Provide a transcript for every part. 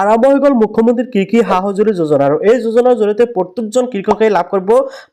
আৰম্ভ হৈ গ'ল মুখ্যমন্ত্ৰীৰ কৃষি সা-সঁজুলি যোজনা আৰু এই যোজনাৰ জৰিয়তে প্ৰত্যেকজন কৃষকে লাভ কৰিব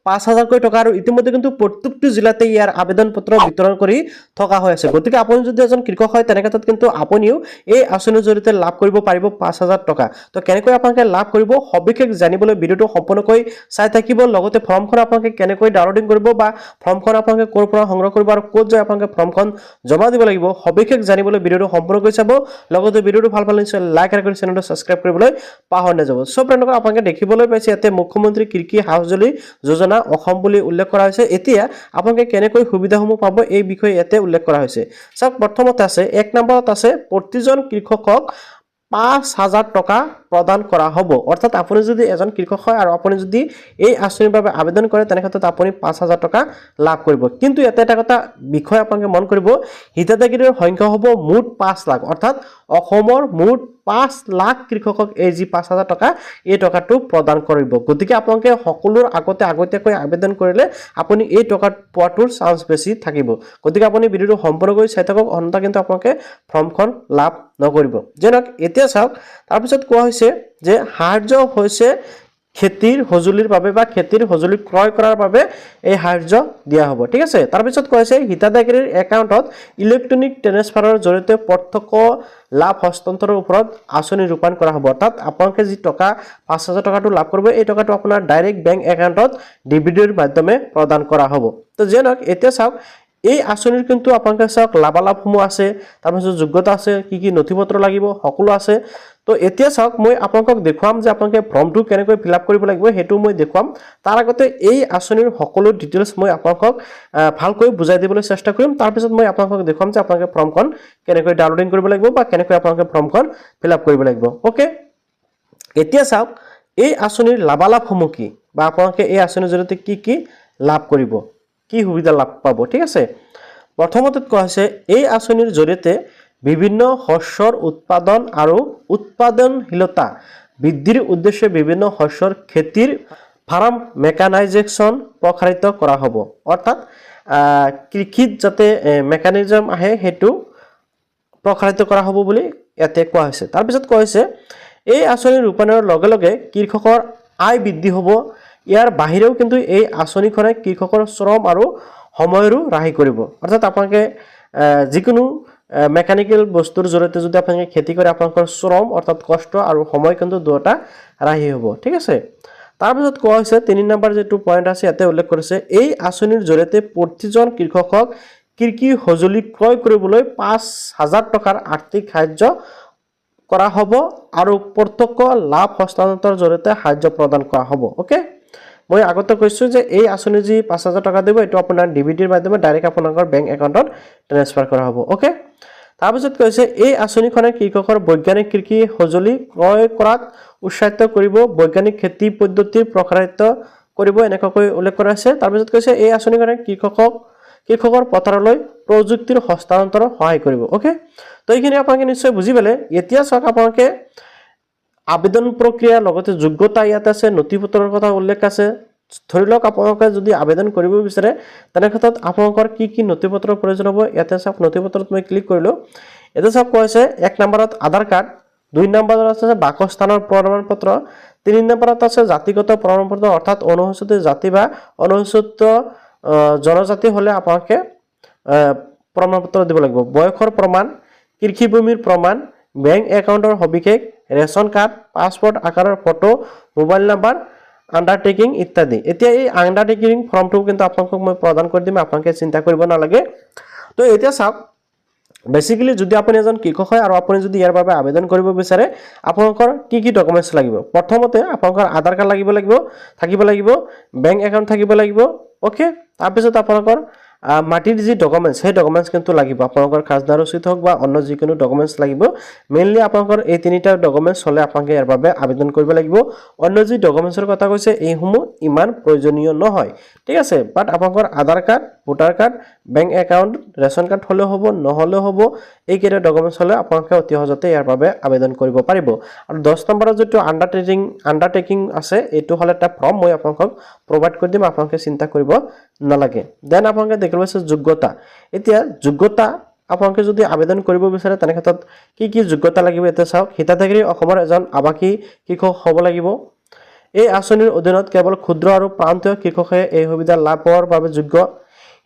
5,000কৈ টকা আৰু ইতিমধ্যে কিন্তু প্ৰত্যেকটো জিলাতে ইয়াৰ আবেদন পত্ৰ বিতৰণ কৰি থকা হৈ আছে গতিকে আপুনি যদি এজন কৃষক হয় তেনে ক্ষেত্ৰত কিন্তু আপুনিও এই আঁচনিৰ জৰিয়তে লাভ কৰিব পাৰিব 5,000 টকা তো কেনেকৈ আপোনালোকে লাভ কৰিব সবিশেষ জানিবলৈ ভিডিওটো সম্পূৰ্ণকৈ চাই থাকিব লগতে ফৰ্মখন আপোনালোকে কেনেকৈ ডাউনলোডিং কৰিব বা ফৰ্মখন আপোনালোকে ক'ৰ পৰা সংগ্ৰহ কৰিব আৰু ক'ত যায় আপোনালোকে ফৰ্মখন জমা দিব লাগিব সবিশেষ জানিবলৈ ভিডিওটো সম্পূৰ্ণকৈ চাব লগতে ভিডিওটো ভাল পালে নিশ্চয় লাইক আৰু চেনেলটো সাবস্ক্ৰাইব কৰিবলৈ পাহৰি নাযাব সব ফ্ৰেণ্ডক আপোনালোকে দেখিবলৈ পাইছে ইয়াতে মুখ্যমন্ত্ৰী কৃষি সা-সঁজুলি যোজনা অসম বুলি উল্লেখ কৰা হৈছে এতিয়া আপোনালোকে কেনেকৈ সুবিধাসমূহ পাব এই বিষয়ে ইয়াতে উল্লেখ কৰা হৈছে সব প্ৰথমতে আছে এক নম্বৰত আছে প্ৰতিজন কৃষকক 5,000 টকা প্ৰদান কৰা হ'ব অৰ্থাৎ আপুনি যদি এজন কৃষক হয় আৰু আপুনি যদি এই আঁচনিৰ বাবে আবেদন কৰে তেনে ক্ষেত্ৰত আপুনি 5,000 টকা লাভ কৰিব কিন্তু ইয়াতে এটা কথা বিষয় আপোনালোকে মন কৰিব হিতাধিকাৰীৰ সংখ্যা হ'ব মুঠ 5 লাখ অৰ্থাৎ অসমৰ মুঠ 5 লাখ কৃষকক এই যি 5,000 টকা এই টকাটো প্ৰদান কৰিব গতিকে আপোনালোকে সকলোৰ আগতীয়াকৈ আবেদন কৰিলে আপুনি এই টকা পোৱাটোৰ চান্স বেছি থাকিব গতিকে আপুনি ভিডিওটো সম্পূৰ্ণকৈ চাই থাকক অন্যথা কিন্তু আপোনালোকে ফৰ্মখন লাভ নকৰিব যেনক এতিয়া চাওক তাৰ পিছত কোৱা হৈছে যে সাহায্য হৈছে খেতিৰ সঁজুলিৰ বাবে বা খেতিৰ সঁজুলি ক্ৰয় কৰাৰ বাবে এই সাহায্য দিয়া হ'ব ঠিক আছে তাৰ পিছত কৈছে হিতাধিকাৰীৰ একাউণ্টত ইলেক্ট্ৰনিক ট্ৰান্সফাৰৰ জৰিয়তে প্ৰত্যক্ষ লাভ হস্তান্তৰৰ ওপৰত আঁচনি ৰূপায়ণ কৰা হ'ব অৰ্থাৎ আপোনালোকে যি টকা 5,000 টকাটো লাভ কৰিব এই টকাটো আপোনাৰ ডাইৰেক্ট বেংক একাউণ্টত ডিবিডিৰ মাধ্যমে প্ৰদান কৰা হ'ব তো যেনক এতিয়া চাওক এই আঁচনিৰ কিন্তু আপোনালোকে চাওক লাভালাভসমূহ আছে তাৰপিছত যোগ্যতা আছে কি নথিপত্ৰ লাগিব সকলো আছে তো এতিয়া চাওক মই আপোনালোকক দেখুৱাম যে আপোনালোকে ফৰ্মটো কেনেকৈ ফিল আপ কৰিব লাগিব হেতু মই দেখুৱাম তাৰ আগতে এই আঁচনিৰ সকলো ডিটেইলছ মই আপোনালোকক ভালকৈ বুজাই দিবলৈ চেষ্টা কৰিম তাৰ পিছত মই আপোনালোকক দেখুৱাম যে আপোনালোকে ফৰ্মখন কেনেকৈ ডাউনলোডিং কৰিব লাগিব বা কেনেকৈ আপোনালোকে ফৰ্মখন ফিল আপ কৰিব লাগিব ওকে এতিয়া চাওক এই আঁচনিৰ লাভালাভসমূহ কি বা আপোনালোকে এই আঁচনিৰ জৰিয়তে কি লাভ কৰিব কি সুবিধা লাভ পাব ঠিক আছে প্ৰথমতে কোৱা হৈছে এই আঁচনিৰ জৰিয়তে বিভিন্ন শস্যৰ উৎপাদন আৰু উৎপাদনশীলতা বৃদ্ধিৰ উদ্দেশ্যে বিভিন্ন শস্যৰ খেতিৰ ফাৰ্ম মেকানাইজেশ্যন প্ৰসাৰিত কৰা হ'ব অৰ্থাৎ কৃষিত যাতে মেকানিজম আহে হেতু প্ৰসাৰিত কৰা হ'ব বুলি ইয়াতে কোৱা হৈছে তাৰ পিছত কোৱা হৈছে এই আঁচনিৰ ৰূপায়ণৰ লগে লগে কৃষকৰ আয় বৃদ্ধি হ'ব ইয়াৰ বাহিৰেও কিন্তু এই আঁচনিখনে কৃষকৰ শ্ৰম আৰু সময়ৰো ৰাহি কৰিব অৰ্থাৎ আপোনালোকে যিকোনো মেকানিক্যাল বস্তুৰ জৰিয়তে যদি আপোনালোকে খেতি কৰে আপোনালোকৰ শ্ৰম অৰ্থাৎ কষ্ট আৰু সময় কিন্তু দুটা ৰাহি হ'ব ঠিক আছে তাৰ পিছত কোৱা হৈছে 3 নম্বৰ যেটো পইণ্ট আছে ইয়াতে উল্লেখ কৰিছে এই আঁচনিৰ জৰিয়তে প্ৰতিজন কৃষকক কৃষি সঁজুলি ক্ৰয় কৰিবলৈ 5,000 টকাৰ আৰ্থিক সাহায্য কৰা হ'ব আৰু প্ৰত্যক্ষ লাভ হস্তান্তৰৰ জৰিয়তে সাহায্য প্ৰদান কৰা হ'ব ওকে মই আগতে কৈছো যে এই আঁচনি যি 5,000 টকা দিব এটো আপোনাৰ ডিবিডিৰ মাধ্যমে ডাইৰেক্ট আপোনালোকৰ বেংক একাউণ্টত ট্ৰান্সফাৰ কৰা হ'ব ওকে তাৰ পিছত কৈছে এই আঁচনিখনে কৃষকৰ বৈজ্ঞানিক কৃষি সঁজুলি ক্ৰয় কৰাত উৎসাহিত কৰিব বৈজ্ঞানিক খেতি পদ্ধতি প্ৰসাৰিত কৰিব এনেকৈ উল্লেখ কৰা আছে তাৰ পিছত কৈছে এই আঁচনিখনে কৃষকৰ পথাৰলৈ প্ৰযুক্তিৰ হস্তান্তৰ সহায় কৰিব ওকে তো এইখিনি আপোনালোকে নিশ্চয় বুজি পালে এতিয়া চাওক আপোনালোকে আবেদন প্ৰক্ৰিয়া লগতে যোগ্যতা ইয়াত আছে নথিপত্ৰৰ কথা উল্লেখ আছে ধৰি লওক আপোনালোকে যদি আবেদন কৰিব বিচাৰে তেনে ক্ষেত্ৰত আপোনালোকৰ কি নথিপত্ৰৰ প্ৰয়োজন হ'ব ইয়াতে চাওক নথিপত্ৰত মই ক্লিক কৰিলো এটা চাওক কৈছে 1 নম্বৰত আধাৰ কাৰ্ড 2 নম্বৰত আছে বাসস্থানৰ প্ৰমাণপত্ৰ 3 নম্বৰত আছে জাতিগত প্ৰমাণপত্ৰ অৰ্থাৎ অনুসূচিত জাতি বা অনুসূচিত জনজাতি হলে আপোনালোকে প্ৰমাণপত্ৰ দিব লাগিব বয়সৰ প্ৰমাণ কৃষি ভূমিৰ প্ৰমাণ বেংক একাউণ্টৰ সবিশেষ ৰেশন কাৰ্ড পাছপোৰ্ট আকাৰৰ ফটো মোবাইল নম্বৰ আন্ডাৰটেকিং ইত্যাদি এতিয়া এই আন্ডাৰটেকিং ফৰ্মটো কিন্তু আপোনালোকক মই প্ৰদান কৰি দিম আপোনালোকে চিন্তা কৰিব নালাগে তো এতিয়া চাওক বেসিক্যালি যদি আপুনি এজন কৃষক হয় আৰু আপুনি যদি ইয়াৰ বাবে আবেদন কৰিব বিচাৰে আপোনালোকৰ কি ডকুমেন্টছ লাগিব প্ৰথমতে আপোনালোকৰ আধাৰ কাৰ্ড থাকিব লাগিব বেংক একাউণ্ট থাকিব লাগিব ওকে তাৰ পিছত আপোনালোকৰ মাটিৰ যি ডকুমেন্টছ সেই ডকুমেন্টছ কিন্তু লাগিব আপোনালোকৰ খাজনা ৰচিদ হওক বা অন্য যিকোনো ডকুমেন্টছ লাগিব মেইনলি আপোনালোকৰ এই তিনিটা ডকুমেন্টছ হলে আপোনালোকে ইয়াৰ বাবে আবেদন কৰিব লাগিব অন্য যি ডকুমেন্টছৰ কথা কৈছে এইসমূহ ইমান প্ৰয়োজনীয় নহয় ঠিক আছে বাট আপোনালোকৰ Aadhaar card voter card bank account ration card হলে হ'ব নহলে হ'ব এই কেইটা ডকুমেন্টছ হলে আপোনালোকে অতি সহজতে ইয়াৰ বাবে আবেদন কৰিব পাৰিব আৰু 10 নম্বৰৰ যেটো আন্ডাৰটেকিং আছে এটো হলে এটা ফৰ্ম মই আপোনালোকক প্ৰভাইড কৰি দিম আপোনালোকে চিন্তা কৰিব নালাগে দেন আপোনালোকে দেখিব আছে যোগ্যতা এতিয়া যোগ্যতা আপোনালোকে যদি আবেদন কৰিব বিচাৰে তেনে ক্ষেত্ৰত কি যোগ্যতা লাগিব এতিয়া চাওক হিতাধিকাৰী অসমৰ এজন আৱাসী কৃষক হ'ব লাগিব এই আঁচনিৰ অধীনত কেৱল ক্ষুদ্ৰ আৰু প্ৰান্তীয় কৃষকে এই সুবিধা লাভ কৰাৰ বাবে যোগ্য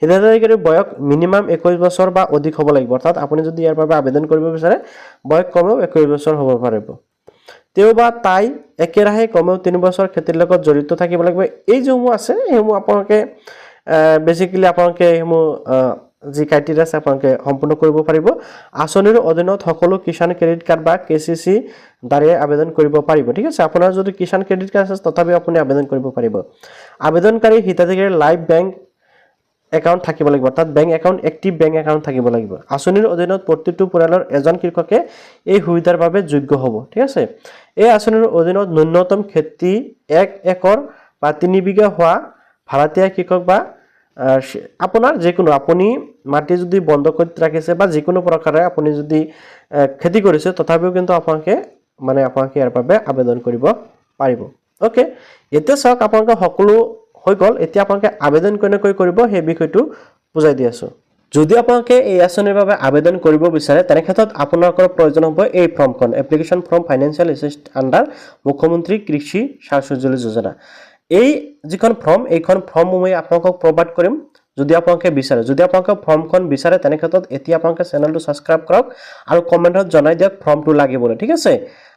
হিতাধিকাৰীৰ বয়স মিনিমাম 21 বছৰ বা অধিক হ'ব লাগিব অৰ্থাৎ আপুনি যদি ইয়াৰ বাবে আবেদন কৰিব বিচাৰে বয়স কমেও 21 বছৰ হ'ব পাৰিব তেওঁ বা তাই একেৰাহে কমেও 3 বছৰ খেতিৰ লগত জড়িত থাকিব লাগিব এই যেসমূহ আছে এইসমূহ আপোনালোকে বেসিক্যালি আপোনালোকে এইসমূহ যি ক্ৰাইটেৰিয়া আছে আপোনালোকে সম্পূৰ্ণ কৰিব পাৰিব আঁচনিৰ অধীনত সকলো কিষাণ ক্ৰেডিট কাৰ্ড বা কেচিচি দ্বাৰা আবেদন কৰিব পাৰিব ঠিক আছে আপোনাৰ যদি কিষাণ ক্ৰেডিট কাৰ্ড আছে তথাপি আপুনি আবেদন কৰিব পাৰিব আবেদনকাৰী হিতাধিকাৰীৰ লাইভ বেংক একাউণ্ট থাকিব লাগিব অৰ্থাৎ bank account active bank account থাকিব লাগিব আঁচনিৰ অধীনত প্ৰতিটো পৰিয়ালৰ এজন কৃষকে এই সুবিধাৰ বাবে যোগ্য হ'ব ঠিক আছে এই আঁচনিৰ অধীনত ন্যূনতম খেতি 1 একৰ বা 3 বিঘা হোৱা ভাড়াতীয়া কৃষক বা আপোনাৰ যিকোনো আপুনি মাটি যদি বন্ধ কৰি ৰাখিছে বা যিকোনো প্ৰকাৰে আপুনি যদি খেতি কৰিছে তথাপিও কিন্তু আপোনালোকে ইয়াৰ বাবে আবেদন কৰিব পাৰিব ওকে এতিয়া চাওক আপোনালোকে সকলো হৈ গল এতিয়া আপোনালোকে আবেদন কেনেকৈ কৰিব সেই বিষয়টো বুজাই দি আছো যদি আপোনালোকে এই আঁচনিৰ বাবে আবেদন কৰিব বিচাৰে তেনে ক্ষেত্ৰত আপোনালোকৰ প্ৰয়োজন হ'ব এই ফৰ্মখন application form financial assist under মুখ্যমন্ত্ৰী কৃষি সাৰ সঁজুলি যোজনা এই যিখন ফৰ্ম এইখন ফৰ্ম মই আপোনালোকক প্ৰভাইড কৰিম যদি আপোনালোকে বিচাৰে যদি আপোনালোকে ফৰ্মখন বিচাৰে তেনে ক্ষেত্ৰত এতিয়া আপোনালোকে চেনেলটো সাবস্ক্ৰাইব কৰক আৰু কমেন্টত জনাই দিয়ক ফৰ্মটো লাগিবলৈ ঠিক আছে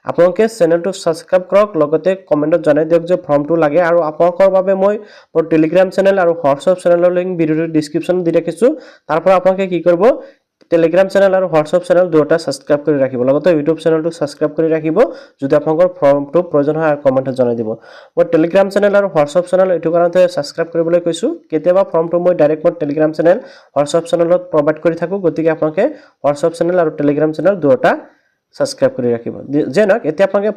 আপোনালোকে চেনেলটো সাবস্ক্ৰাইব কৰক লগতে কমেন্টত জনাই দিয়ক যে ফৰ্মটো লাগে আৰু আপোনালোকৰ বাবে মই মোৰ টেলিগ্ৰাম চেনেল আৰু হোৱাটছআপ চেনেলৰ লিংক ভিডিওৰ ডেসক্ৰিপচনত দি ৰাখিছো তাৰ পৰা আপোনালোকে কি কৰিব টেলিগ্ৰাম চেনেল আৰু হোৱাটছআপ চেনেল দুটা সাবস্ক্ৰাইব কৰি ৰাখিব লগতে ইউটিউব চেনেলটো সাবস্ক্ৰাইব কৰি ৰাখিব যদি আপোনালোকৰ ফৰ্মটো প্ৰয়োজন হয় আৰু কমেন্টত জনাই দিব মই টেলিগ্ৰাম চেনেল আৰু হোৱাটছআপ চেনেল এটো কাৰণতে সাবস্ক্ৰাইব কৰিবলৈ কৈছো কেতিয়াবা ফৰ্মটো মই ডাইৰেক্ট মোৰ টেলিগ্ৰাম চেনেল হোৱাটছআপ চেনেলত প্ৰভাইড কৰি থাকো গতিকে আপোনালোকে হোৱাটছআপ চেনেল আৰু টেলিগ্ৰাম চেনেল দুটা সাবস্ক্ৰাইব কৰি ৰাখিব যেনক এতিয়া আপোনালোকে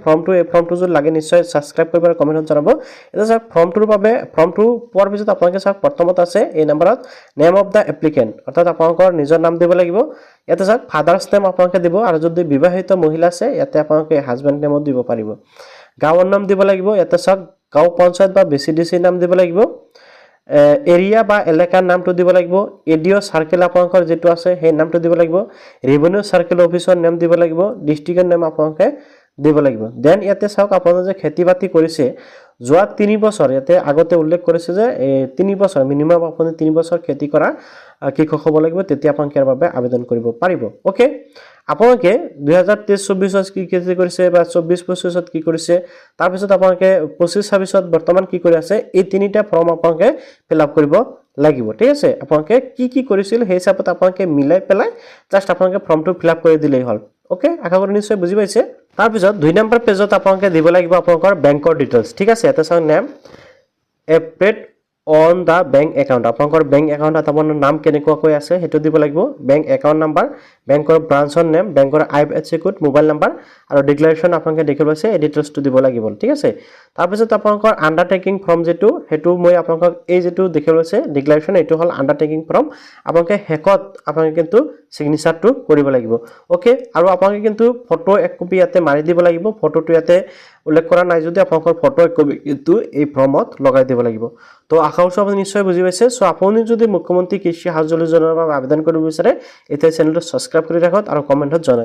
ফৰ্মটো যদি লাগে নিশ্চয় সাবস্ক্ৰাইব কৰিব আৰু কমেন্টত জনাব এটা স্যাৰ ফৰ্মটো পোৱাৰ পিছত আপোনালোকে চাওক প্ৰথমত আছে এই নম্বৰত নেম অফ দা এপ্লিকেন্ট অৰ্থাৎ আপোনালোকৰ নিজৰ নাম দিব লাগিব ইয়াতে চাওক ফাদাৰছ নেম আপোনালোকে দিব আৰু যদি বিবাহিত মহিলা আছে ইয়াতে আপোনালোকে হাজবেণ্ড নেমত দিব পাৰিব গাঁৱৰ নাম দিব লাগিব ইয়াতে চাওক গাঁও পঞ্চায়ত বা বিচিডিসি নাম দিব লাগিব এৰিয়া বা এলেকাৰ নামটো দিব লাগিব এডিও সাৰ্কেল আপোনালোকৰ যেটো আছে সেই নামটো দিব লাগিব ৰেভিনিউ সাৰ্কেল অফিচৰ নাম দিব লাগিব ডিস্ট্ৰিক্টৰ নাম আপোনালোকে দিব লাগিব দেন ইয়াতে চাওক আপোনালোকে যে খেতি বাতি কৰিছে যোৱা 3 বছৰ ইয়াতে আগতে উল্লেখ কৰিছে যে 3 বছৰ মিনিমাম আপুনি 3 বছৰ খেতি কৰা কৃষক হ'ব লাগিব তেতিয়া আপোনালোকে ইয়াৰ বাবে আবেদন কৰিব পাৰিব ওকে আপোনালোকে 2023-24 কি খেতি কৰিছে বা 24-25 কি কৰিছে তাৰ পিছত আপোনালোকে 25-26 বৰ্তমান কি কৰি আছে এই তিনিটা ফৰ্ম আপোনালোকে ফিল আপ কৰিব লাগিব ঠিক আছে আপোনালোকে কি কৰিছিল সেই হিচাপত আপোনালোকে মিলাই পেলাই জাস্ট আপোনালোকে ফৰ্মটো ফিল আপ কৰি দিলেই হ'ল ওকে আশা কৰো নিশ্চয় বুজি পাইছে তাৰ পিছত 2 নম্বৰ পেজত আপোনালোকে দিব লাগিব আপোনালোকৰ বেংকৰ ডিটেইলছ ঠিক আছে এটা চাওক name appear on the bank account আপোনালোকৰ বেংক একাউন্টত আপোনাৰ নাম কেনেকুৱাকৈ আছে হেতু দিব লাগিব বেংক একাউন্ট নাম্বাৰ বেংকৰ ব্ৰাঞ্চৰ নেম বেংকৰ আইএফএসচি কোড মোবাইল নাম্বাৰ আৰু ডিক্লাৰেচন আপোনালোকে দেখিব আছে এই ডিটেইলছটো দিব লাগিব ঠিক আছে তাৰ পিছত আপোনালোকৰ আন্ডাৰটেকিং ফৰ্ম যেটো হেতু মই আপোনালোকক এই যেটো দেখিব আছে ডিক্লাৰেচন এটো হল আন্ডাৰটেকিং ফৰ্ম আপোনালোকে হেকত আপোনালোকে কিন্তু সিগনেচাৰটো কৰিব লাগিব ওকে আৰু আপোনালোকে কিন্তু ফটো এক কপি ইয়াতে মাৰি দিব লাগিব ফটোটো ইয়াতে উল্লেখ কৰা নাই যদি আপোনালোকৰ ফটো এক কপি কিন্তু এই ফৰ্মত লগাই দিব লাগিব তো আশা কৰো আপুনি নিশ্চয় বুজি পাইছে সো আপুনি যদি মুখ্যমন্ত্ৰী কৃষি সাহায্য যোজনাৰ বাবে আবেদন কৰিব বিচাৰে এতিয়া চেনেলটো সাবস্ক্ৰাইব কৰি ৰাখক আৰু কমেন্টত জনাওক